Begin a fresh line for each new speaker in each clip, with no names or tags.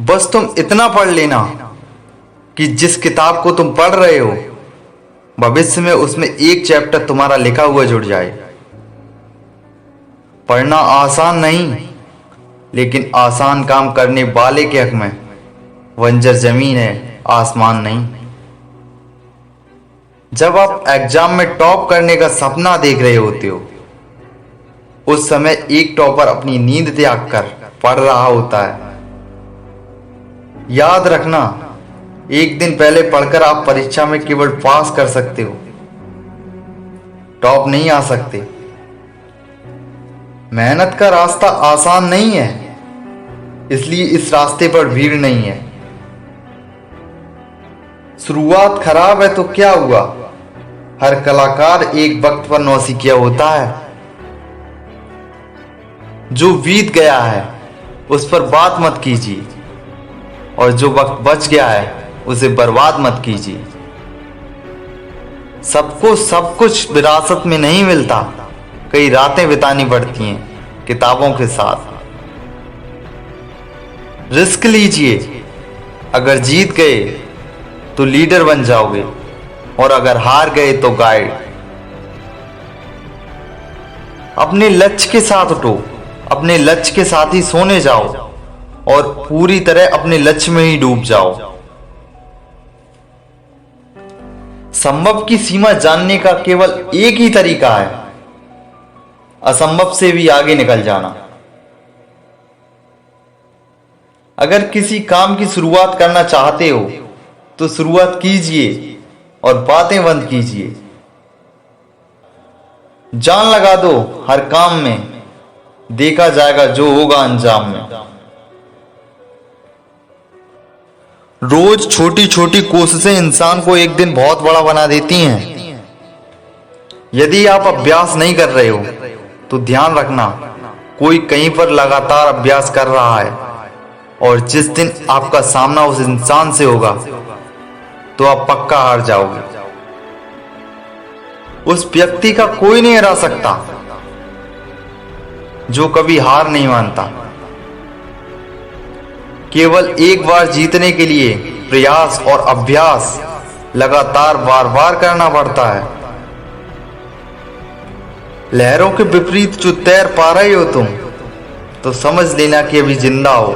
बस तुम इतना पढ़ लेना कि जिस किताब को तुम पढ़ रहे हो भविष्य में उसमें एक चैप्टर तुम्हारा लिखा हुआ जुड़ जाए। पढ़ना आसान नहीं, लेकिन आसान काम करने वाले के हक में बंजर जमीन है, आसमान नहीं। जब आप एग्जाम में टॉप करने का सपना देख रहे होते हो उस समय एक टॉपर अपनी नींद त्याग कर पढ़ रहा होता है। याद रखना, एक दिन पहले पढ़कर आप परीक्षा में केवल पास कर सकते हो, टॉप नहीं आ सकते। मेहनत का रास्ता आसान नहीं है, इसलिए इस रास्ते पर भीड़ नहीं है। शुरुआत खराब है तो क्या हुआ, हर कलाकार एक वक्त पर नौसिखिया होता है। जो बीत गया है उस पर बात मत कीजिए, और जो वक्त बच गया है उसे बर्बाद मत कीजिए। सबको सब कुछ विरासत में नहीं मिलता, कई रातें बितानी पड़ती हैं किताबों के साथ। रिस्क लीजिए, अगर जीत गए तो लीडर बन जाओगे, और अगर हार गए तो गाइड। अपने लक्ष्य के साथ उठो, अपने लक्ष्य के साथ ही सोने जाओ, और पूरी तरह अपने लक्ष्य में ही डूब जाओ। संभव की सीमा जानने का केवल एक ही तरीका है, असंभव से भी आगे निकल जाना। अगर किसी काम की शुरुआत करना चाहते हो तो शुरुआत कीजिए और बातें बंद कीजिए। जान लगा दो हर काम में, देखा जाएगा जो होगा अंजाम में। रोज छोटी छोटी कोशिशें इंसान को एक दिन बहुत बड़ा बना देती हैं। यदि आप अभ्यास नहीं कर रहे हो तो ध्यान रखना, कोई कहीं पर लगातार अभ्यास कर रहा है, और जिस दिन आपका सामना उस इंसान से होगा तो आप पक्का हार जाओगे। उस व्यक्ति का कोई नहीं हरा सकता जो कभी हार नहीं मानता। केवल एक बार जीतने के लिए प्रयास और अभ्यास लगातार बार बार करना पड़ता है। लहरों के विपरीत जो तैर पा रहे हो तुम, तो समझ लेना कि अभी जिंदा हो,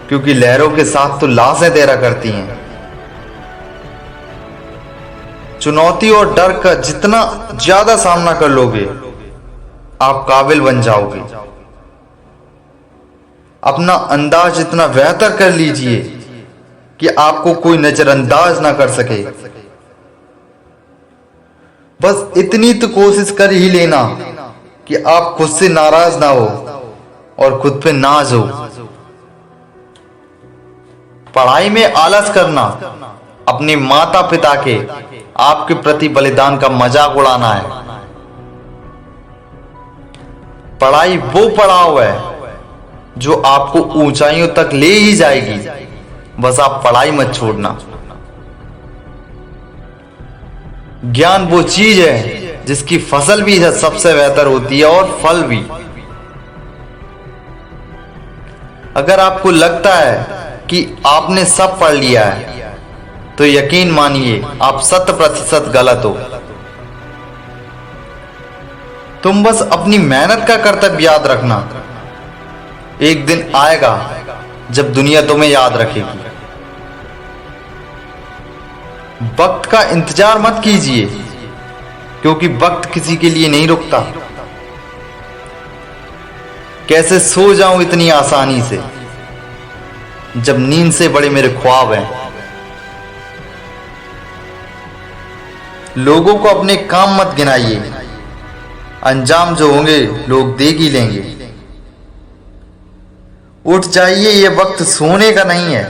क्योंकि लहरों के साथ तो लाशें तैरा करती हैं। चुनौती और डर का जितना ज्यादा सामना कर लोगे आप काबिल बन जाओगे। अपना अंदाज इतना बेहतर कर लीजिए कि आपको कोई नजरअंदाज ना कर सके। बस इतनी तो कोशिश कर ही लेना कि आप खुद से नाराज ना हो और खुद पे नाज हो। पढ़ाई में आलस करना अपने माता पिता के आपके प्रति बलिदान का मजाक उड़ाना है। पढ़ाई वो पड़ाव है जो आपको ऊंचाइयों तक ले ही जाएगी, बस आप पढ़ाई मत छोड़ना। ज्ञान वो चीज है जिसकी फसल भी सबसे बेहतर होती है और फल भी। अगर आपको लगता है कि आपने सब पढ़ लिया है तो यकीन मानिए आप 100% गलत हो। तुम बस अपनी मेहनत का कर्तव्य याद रखना, एक दिन आएगा जब दुनिया तुम्हें याद रखेगी। वक्त का इंतजार मत कीजिए, क्योंकि वक्त किसी के लिए नहीं रुकता। कैसे सो जाऊं इतनी आसानी से जब नींद से बड़े मेरे ख्वाब हैं। लोगों को अपने काम मत गिनाइए, अंजाम जो होंगे लोग देख ही लेंगे। उठ जाइए, ये वक्त सोने का नहीं है,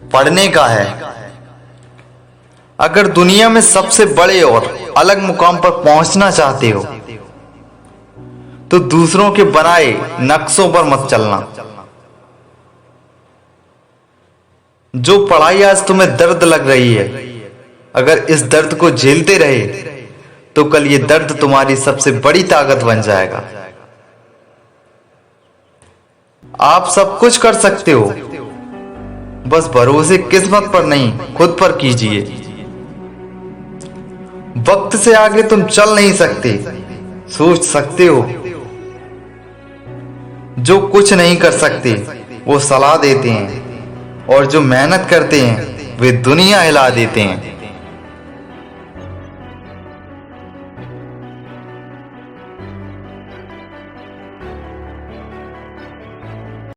पढ़ने का है। अगर दुनिया में सबसे बड़े और अलग मुकाम पर पहुंचना चाहते हो तो दूसरों के बनाए नक्शों पर मत चलना। जो पढ़ाई आज तुम्हें दर्द लग रही है, अगर इस दर्द को झेलते रहे तो कल ये दर्द तुम्हारी सबसे बड़ी ताकत बन जाएगा। आप सब कुछ कर सकते हो, बस भरोसे किस्मत पर नहीं खुद पर कीजिए। वक्त से आगे तुम चल नहीं सकते, सोच सकते हो। जो कुछ नहीं कर सकते वो सलाह देते हैं, और जो मेहनत करते हैं वे दुनिया हिला देते हैं।